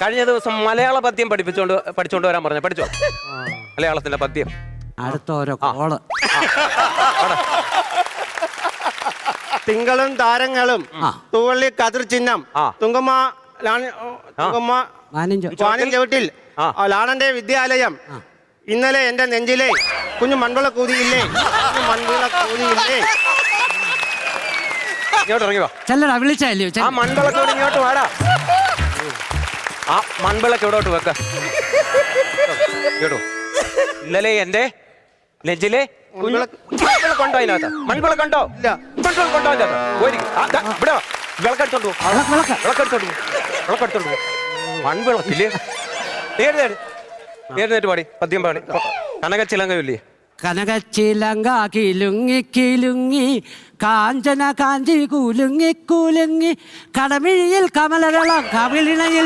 കഴിഞ്ഞ ദിവസം മലയാള പദ്യം പഠിച്ചോണ്ട് വരാൻ പറഞ്ഞു. പഠിച്ചോ മലയാളത്തിന്റെ പദ്യം? അടുത്ത ഓരോ കോള്. തിങ്കളും താരങ്ങളും തൂവള്ളി കതിർ ചിഹ്നം തുങ്കമ്മ വാനിൻ ചവിട്ടിൽ ലാണന്റെ വിദ്യാലയം. ഇന്നലെ എന്റെ നെഞ്ചിലെ കുഞ്ഞു മൺവിള കൂതിയില്ലേ, മൺവിള കൂതിയില്ലേ. ഇങ്ങോട്ട് ഇറങ്ങി വാ. ചെല്ലടാ, വിളിച്ചല്ലോ. ആ മൺവിളക്കോട് ഇങ്ങോട്ട് വാടാ. ആ മൺവിളക്ക് ഇവിടോട്ട് വെക്ക. കേട്ടോ, ഇന്നലെ എന്റെ നെഞ്ചിലെ മൺവിളക്കുണ്ടോ അതിനകത്ത്? മൺവിളക്കുണ്ടോ? ഇല്ല. മൺവിളക്കുണ്ടോ അതിനകത്ത്? ഇവിടെ വിളക്കെടുത്തോണ്ട് വിളക്കെടുത്തോണ്ട് മൺവിളക്കില്ലേ? നേരിട്ട് പാടി പദ്യം പാടി. കനകച്ചിലങ്കയില്ലേ? കനകച്ചിലങ്ക കിലുങ്ങി കിലുങ്ങി കാഞ്ചന കാഞ്ചി കുലുങ്ങി കുലുങ്ങി കടമിഴിയിൽ കമലരളം കവിളിണയിൽ